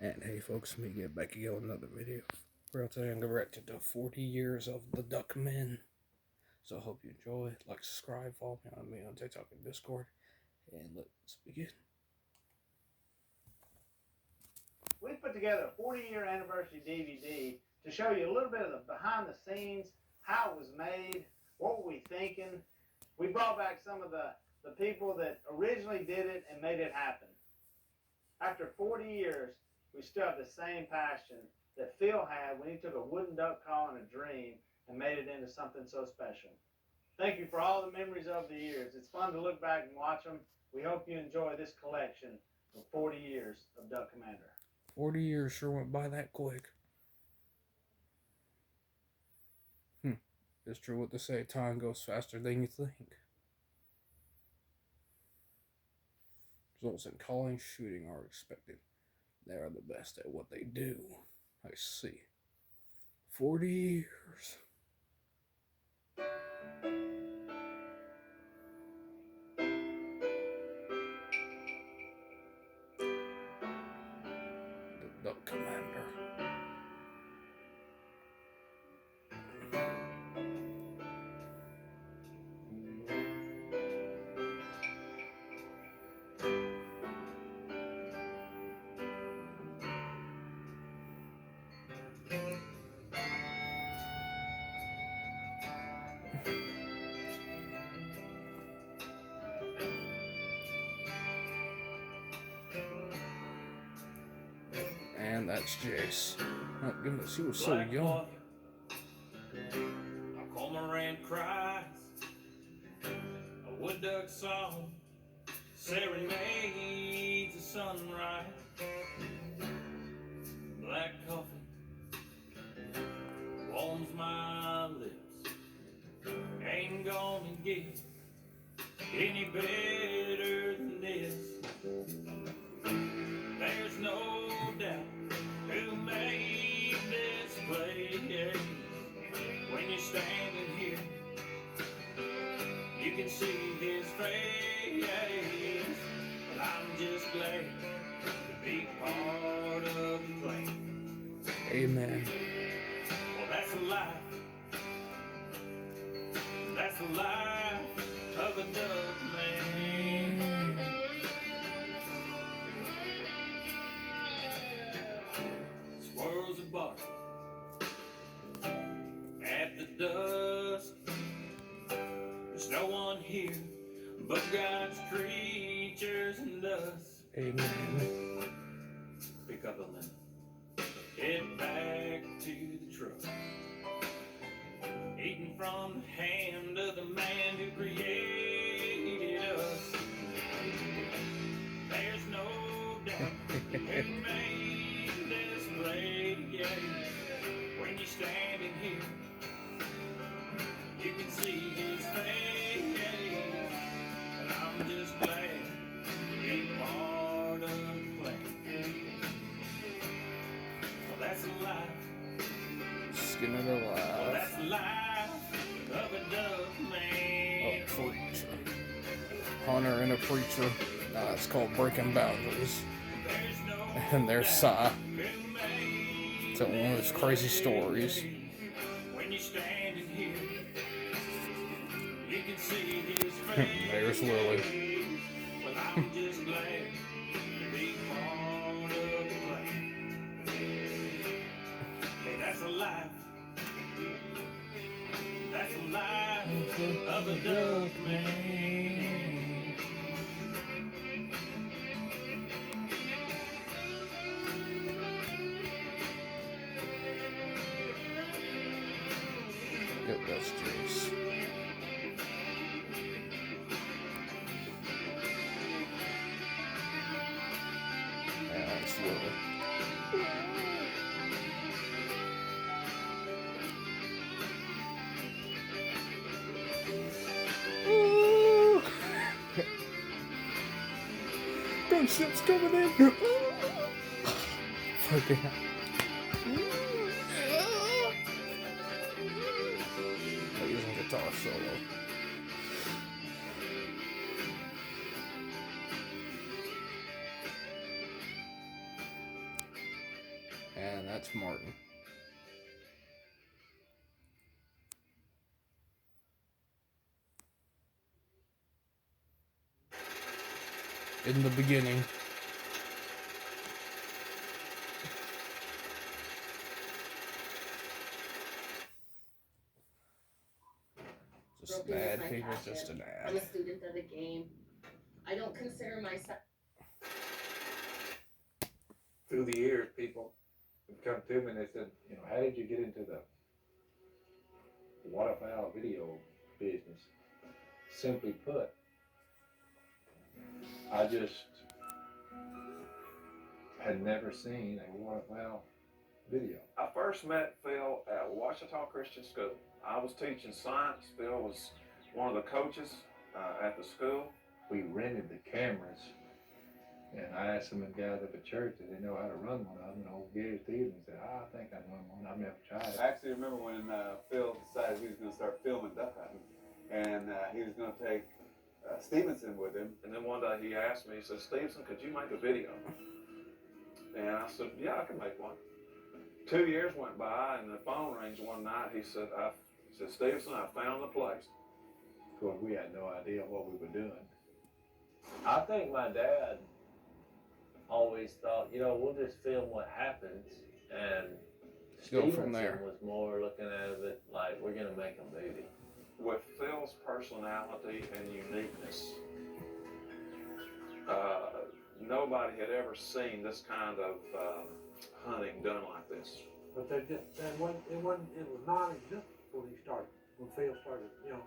And hey folks, me get back again with another video. Where today I'm going to react to 40 years of the Duckmen. So I hope you enjoy. Like, subscribe, follow me on TikTok and Discord. And let's begin. We put together a 40-year anniversary DVD to show you a little bit of the behind the scenes, how it was made, what were we thinking. We brought back some of the people that originally did it and made it happen. After 40 years, we still have the same passion that Phil had when he took a wooden duck call and a dream and made it into something so special. Thank you for all the memories of the years. It's fun to look back and watch them. We hope you enjoy this collection of 40 years of Duck Commander. 40 years sure went by that quick. It's true what they say, time goes faster than you think. Results in calling, shooting are expected. They are the best at what they do. I see. 40 years. The Duck Commander. And that's Jace. My goodness, he was so young. A cormorant cries, a wood duck song serenades the sunrise. Black coffee warms my lips. Ain't gonna get any better than this. There's no doubt who made this place. When you're standing here, you can see his face. But I'm just glad to be part of the plan. Amen. Well, that's a life. That's the life of a duck man. Squirrels are barking at the dusk. There's no one here but God's creatures and us. Amen. Pick up a lemon, head back to the truck. Eating from the hand of the man who created us. There's no doubt who made this place. When you're standing here, you can see his face. And I'm just glad to be part of the plan. Well, that's a life. Skin it alive. Well, that's the life of a duck man. A preacher. Hunter and a preacher. It's called Breaking Boundaries. And there's Cy. Telling one of his crazy stories. When you're standing here, you can see his face. There's Lily. Well, I'm just glad to be part of the plan. Hey, that's a life. That's the life of a duck man. Yep, that's Jace. And that's Lily. Gunship's coming in. Fucking hell. Using guitar solo. And that's Martin. In the beginning. Just an ad, people, just an ad. I'm a student of the game. I don't consider myself. Through the years, people would come to me and they said, you know, how did you get into the waterfowl video business? Simply put, I just had never seen a waterfowl video. I first met Phil at Ouachita Christian School. I was teaching science. Phil was one of the coaches at the school. We rented the cameras, and I asked some of the guys at the church if they know how to run one of them, and old Gary Stevens said, I think I can run one. I've never tried it. I actually remember when Phil decided he was going to start filming duck hunting, and he was going to take Stevenson with him. And then one day he asked me, he said, Stevenson, could you make a video? And I said, yeah, I can make one. 2 years went by, and the phone rings one night. He said, Stevenson, I found the place. Of course, we had no idea what we were doing. I think my dad always thought, you know, we'll just film what happens, and Go from Stevenson there. was more looking at it like we're gonna make a movie. With Phil's personality and uniqueness, nobody had ever seen this kind of hunting done like this. But they just, it was non-existent when he started, when Phil started, you know.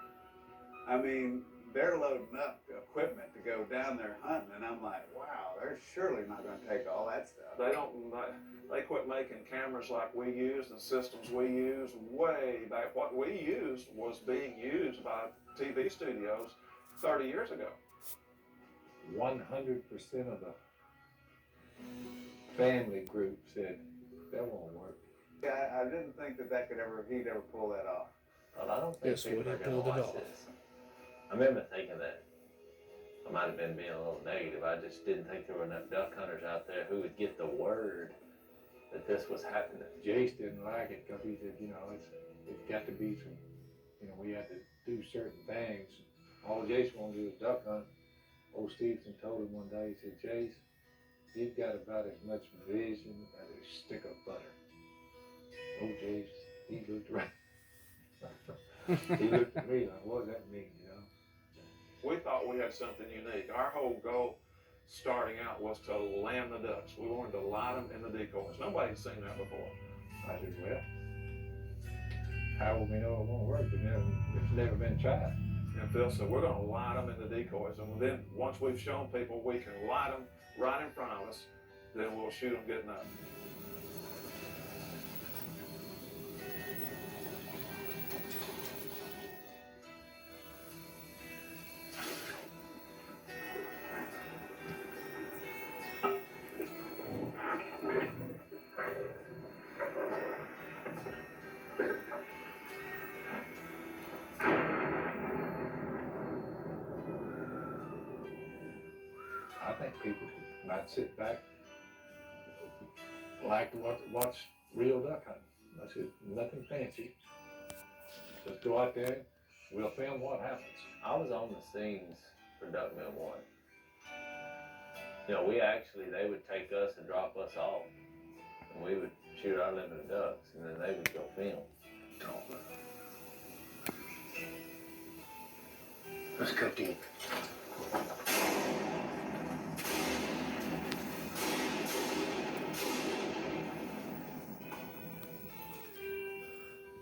I mean, they're loading up equipment to go down there hunting, and I'm like, wow, they're surely not going to take all that stuff. They quit making cameras like we used and systems we used way back. What we used was being used by TV studios 30 years ago. 100% of the family group said, that won't work. Yeah, I didn't think he'd ever pull that off. Well, I don't think Guess people what, he are gonna pulled it watch off. this. I remember thinking that. I might have been being a little negative. I just didn't think there were enough duck hunters out there who would get the word that this was happening. Jace didn't like it because he said, you know, it's got to be some, you know, we had to do certain things. All Jace wanted to do was duck hunt. Old Stevenson told him one day, he said, Jace, you've got about as much vision as a stick of butter. Old Jace, he looked around. He looked at me like, what does that mean, you know? We thought we had something unique. Our whole goal starting out was to land the ducks. We wanted to light them in the decoys. Nobody had seen that before. I said, well, how will we know it won't work? It's never been tried. And Phil said, we're going to light them in the decoys. And then once we've shown people we can light them right in front of us, then we'll shoot them getting up. I think people might sit back, like to watch real duck hunting. I said, nothing fancy. Just go out there, we'll film what happens. I was on the scenes for Duckmen 1. You know, they would take us and drop us off, and we would shoot our limited ducks, and then they would go film. Let's cut deep.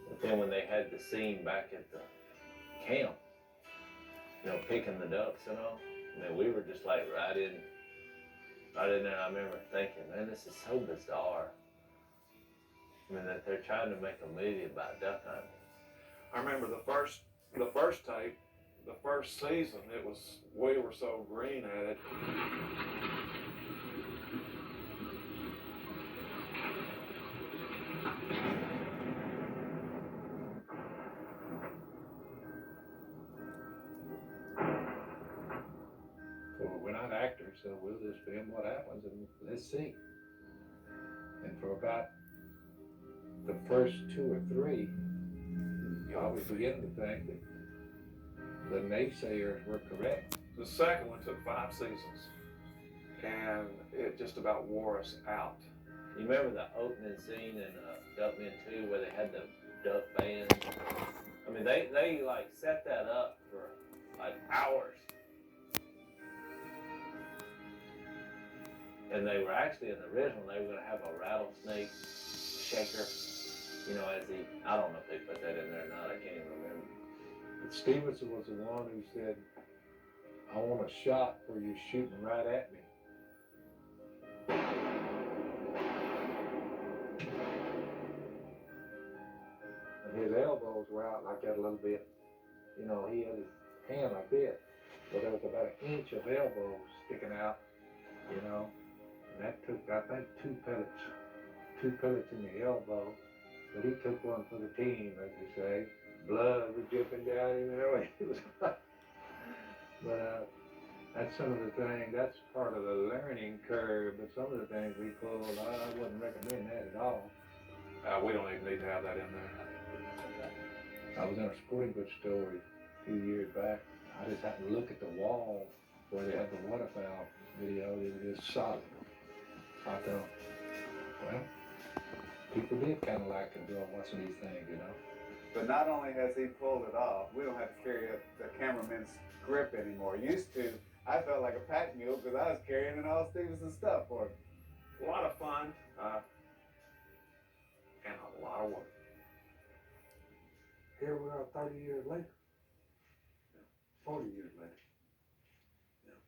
But then when they had the scene back at the camp, you know, picking the ducks and all, I mean, we were just like right in there. I remember thinking, man, this is so bizarre. I mean, that they're trying to make a movie about duck hunting. I remember the first tape, the first season, we were so green at it. Well, we're not actors, so we'll just film what happens and let's see. And for about the first 2 or 3, I was beginning to think that the naysayers were correct. The second one took 5 seasons, and it just about wore us out. You remember the opening scene in Duckmen 2 where they had the duck band? I mean, they like set that up for like hours. And they were actually, in the original, they were going to have a rattlesnake shaker, you know, as he, I don't know if they put that in there or not, I can't even remember. But Stevenson was the one who said, I want a shot where you're shooting right at me. And his elbows were out like that a little bit. You know, he had his hand like this, but there was about 1 inch of elbow sticking out, you know. And that took, I think, 2 pellets in the elbow. But he took one for the team, as they say. Blood was dripping down him and everything. It was but that's some of the things, that's part of the learning curve. But some of the things we pulled, I wouldn't recommend that at all. We don't even need to have that in there. I was in a sporting goods store a few years back. I just happened to look at the wall where they had the waterfowl video. It was just solid. I thought, well, people did kind of like to enjoy watching these things, you know. But not only has he pulled it off, we don't have to carry the cameraman's grip anymore. Used to, I felt like a pack mule because I was carrying in all Stevenson's stuff for him. A lot of fun, and a lot of work. Here we are 30 years later. 40 years later. Yeah.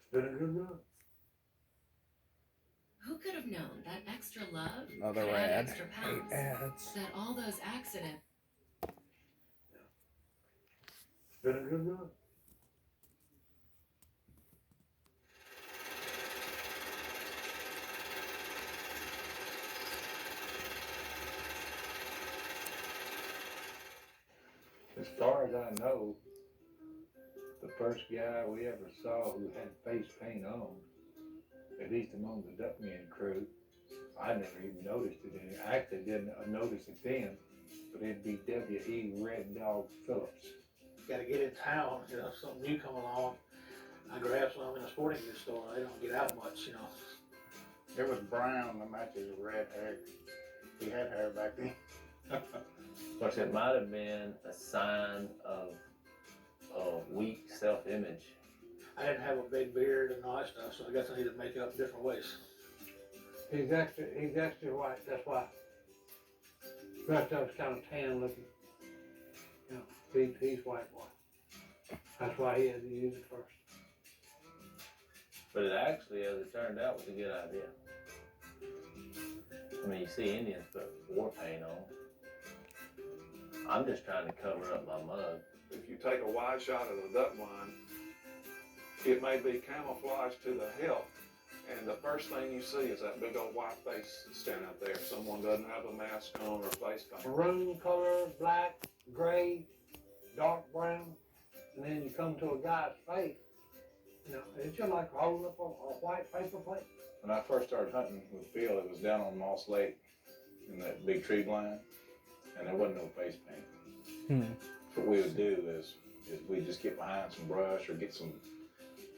It's been a good run. Who could have known that extra love Another could add ad. extra pounds? Ads. That all those accidents. It's been a good run. As far as I know, the first guy we ever saw who had face paint on, at least among the Duckmen crew, I never even noticed it. And I actually didn't notice it then, but it'd be W.E. Red Dog Phillips. Got to get in town, you know, something new come along. I grab some in a sporting goods store. They don't get out much, you know. It was brown to match his red hair. He had hair back then. Which it might have been a sign of weak self-image. I didn't have a big beard and all that stuff, so I guess I needed to make it up different ways. He's extra white, that's why. The rest of us kind of tan looking. You know, he's white boy. That's why he had to use it first. But it actually, as it turned out, was a good idea. I mean, you see Indians put war paint on. I'm just trying to cover up my mug. If you take a wide shot of the duck blind, it may be camouflaged to the hilt, and the first thing you see is that big old white face standing up there. Someone doesn't have a mask on or a face cover. Maroon color, black, gray, dark brown, and then you come to a guy's face. You know, it's just like holding up a white paper plate. When I first started hunting with Phil, it was down on Moss Lake in that big tree blind, and there wasn't no face paint. What we would do is we'd just get behind some brush or get some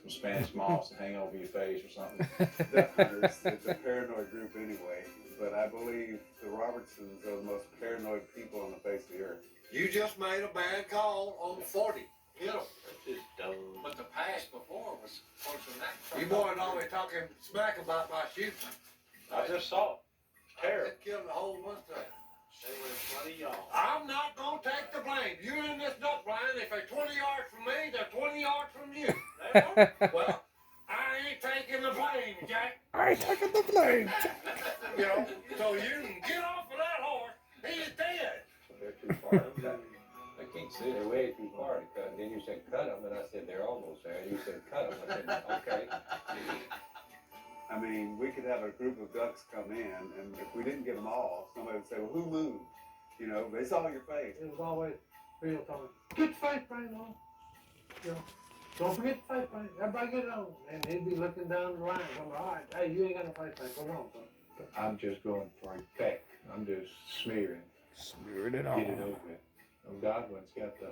Spanish moss and hang over your face or something. Duck hunters, it's a paranoid group anyway, but I believe the Robertsons are the most paranoid people on the face of the earth. You just made a bad call on 40. You know, That's just dumb. but the past before was worse than that. You boys always talking smack about my shooting. I just saw it. It's terrible. It killed a whole bunch of them. They were in front of y'all. I'm not gonna take the blame. You're in this duck blind. If they're 20 yards from me, they're 20 yards from you. Well, I ain't taking the blame, Jack. I ain't taking the blame. You know, so you can get off of that horse. He's dead. They're too far to cut. I can't see. They're way too far to cut. Then you said cut them, and I said they're almost there. And you said cut them. I said okay. I mean, we could have a group of ducks come in, and if we didn't get them all, somebody would say, well, who moved? You know, they saw your face. It was always real talking. Get the face paint on. You know, don't forget the face paint. Everybody get it on. And he'd be looking down the line. I'm like, all right, hey, you ain't got no face paint. What's wrong, son? I'm just going for effect. I'm just smearing. Smeared it on. Get it over with. Godwin's got the,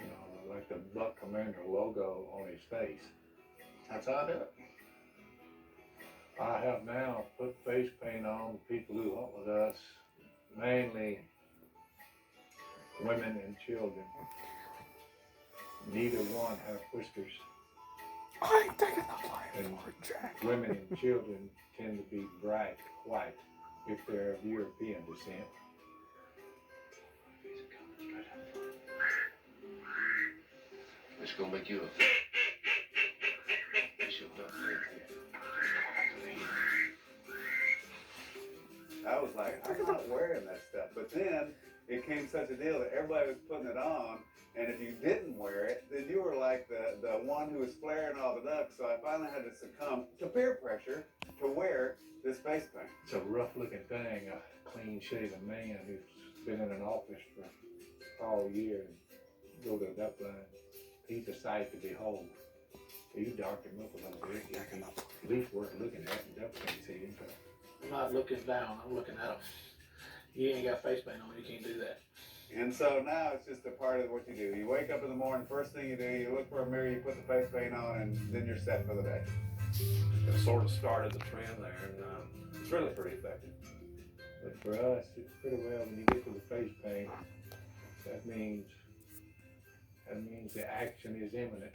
you know, like the Buck Commander logo on his face. That's how I do it. I have now put face paint on people who hunt with us, mainly women and children. Neither one have whiskers. I ain't taking the blame And for it, Jack. women and children tend to be bright white if they're of European descent. It's gonna make you a I was like, I'm not wearing that stuff. But then it came such a deal that everybody was putting it on. And if you didn't wear it, then you were like the one who was flaring all the ducks. So I finally had to succumb to peer pressure to wear this face paint. It's a rough looking thing, a clean shaven man who's been in an office for all year and go to the duck blind. He's a sight to behold. You dark him up a little bit. He's at least worth looking at. The ducks can't see him. I'm not looking down, I'm looking at them. You ain't got face paint on, you can't do that. And so now it's just a part of what you do. You wake up in the morning, first thing you do, you look for a mirror, you put the face paint on, and then you're set for the day. It sort of started the trend there, and it's really pretty effective. But for us, it's pretty well when you get to the face paint, that means the action is imminent.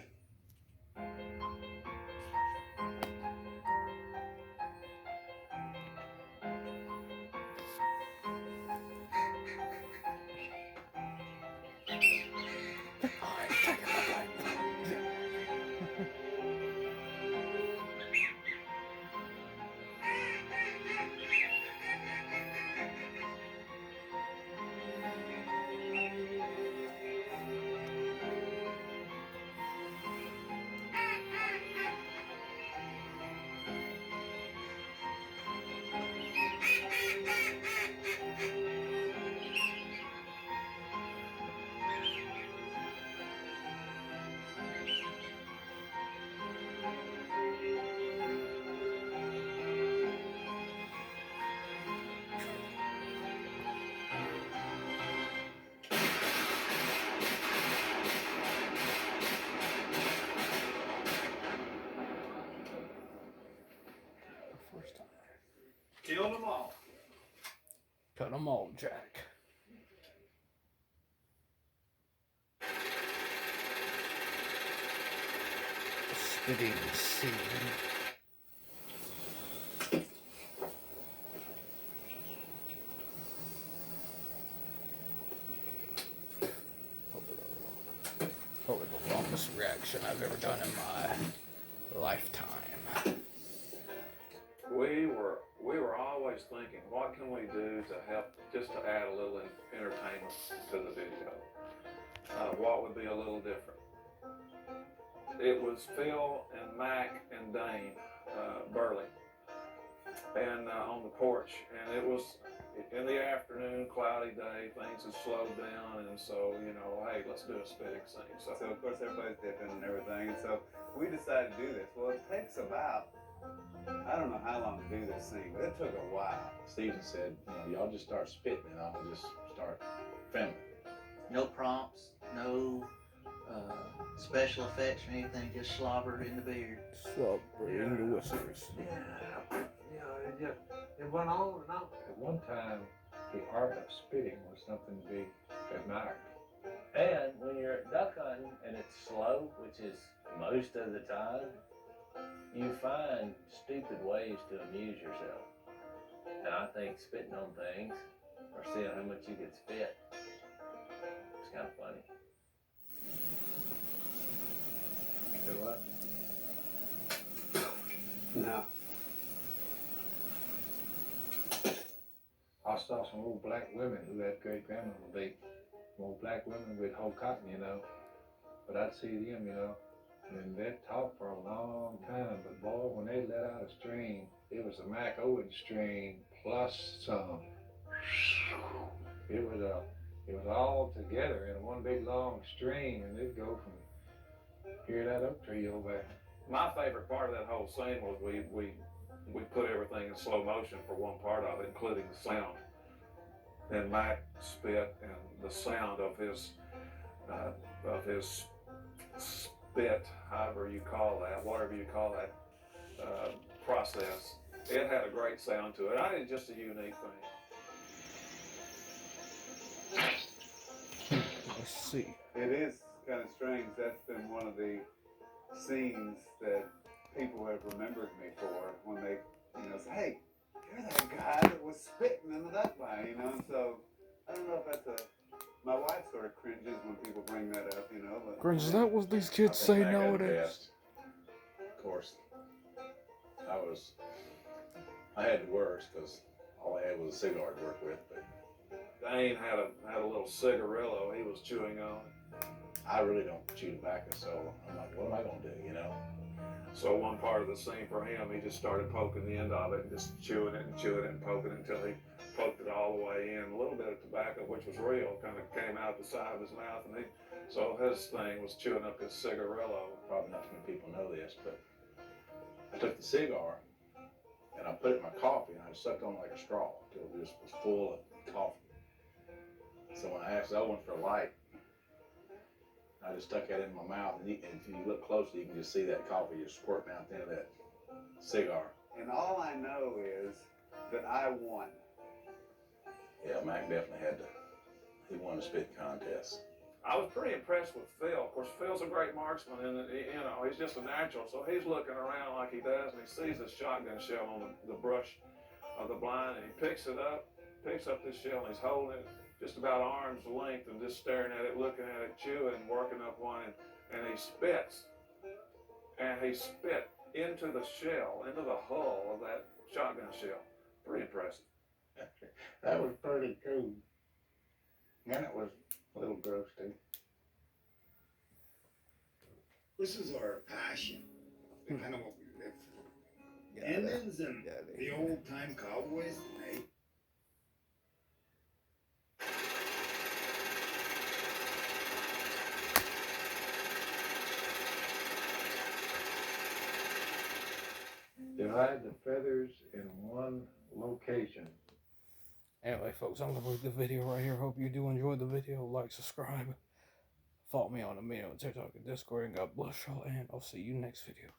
First time. Killed them all. Cut them all, Jack. The spitting scene. Probably the longest reaction I've ever done in my lifetime. We were always thinking, what can we do to help, just to add a little entertainment to the video? What would be a little different? It was Phil and Mac and Dane Burley, and on the porch, and it was in the afternoon, cloudy day, things had slowed down, and so, you know, hey, let's do a spitting scene. So of course everybody's dipping and everything, and so we decided to do this. Well, it takes about, I don't know how long to do this scene, but it took a while. Steven said, you know, y'all just start spitting and I'll just start filming. No prompts, no special effects or anything, just slobber in the beard. Slobber in the whiskers. Yeah, you know, it went on and on. At one time, the art of spitting was something to be admired. And when you're duck hunting and it's slow, which is most of the time, you find stupid ways to amuse yourself. And I think spitting on things or seeing how much you can spit is kind of funny. So what? No. I saw some old black women who had great grandmother bait. Old black women with whole cotton, you know. But I'd see them, you know, and they'd talk for a long time. But boy, when they let out a stream, it was a Mac Owen stream plus some. It was all together in one big long stream, and it'd go from here to that oak tree over there. My favorite part of that whole scene was we we put everything in slow motion for one part of it, including the sound. And Mac spit, and the sound of his spit, however you call that, whatever you call that process, it had a great sound to it. I think it's just a unique thing. Let's see. It is kind of strange. That's been one of the scenes that people have remembered me for when they, say, hey, you're that guy that was spitting in the duck line, and so I don't know if that's my wife sort of cringes when people bring that up, but. Cringe, is that what these kids say Mac had the nowadays? best. Of course, I had the worst because all I had was a cigar to work with, but Dane had a little cigarillo he was chewing on. I really don't chew tobacco, so I'm like, what am I gonna do, So one part of the scene for him, he just started poking the end of it and just chewing it and poking it until he poked it all the way in. A little bit of tobacco, which was real, kind of came out the side of his mouth, and so his thing was chewing up his cigarillo. Probably not too many people know this, but I took the cigar and I put it in my coffee and I sucked on like a straw until it just was full of coffee. So when I asked Owen for a light, I just stuck that in my mouth, and if you look closely, you can just see that coffee just squirting out into that cigar. And all I know is that I won. Yeah, Mac definitely he won the spit contest. I was pretty impressed with Phil. Of course, Phil's a great marksman, and he's just a natural. So he's looking around like he does, and he sees this shotgun shell on the brush of the blind, and he picks up this shell, and he's holding it just about arm's length, and just staring at it, looking at it, chewing, working up one, and he spits, and he spit into the shell, into the hull of that shotgun shell. Pretty impressive. That was pretty cool. And it was a little gross too. This is our passion, kind of what we live for. Indians and the old time cowboys, eh? Divide the feathers in one location. Anyway, folks, I'm going to leave the video right here. Hope you do enjoy the video. Like, subscribe. Follow me on the TikTok and Discord. And God bless y'all. And I'll see you next video.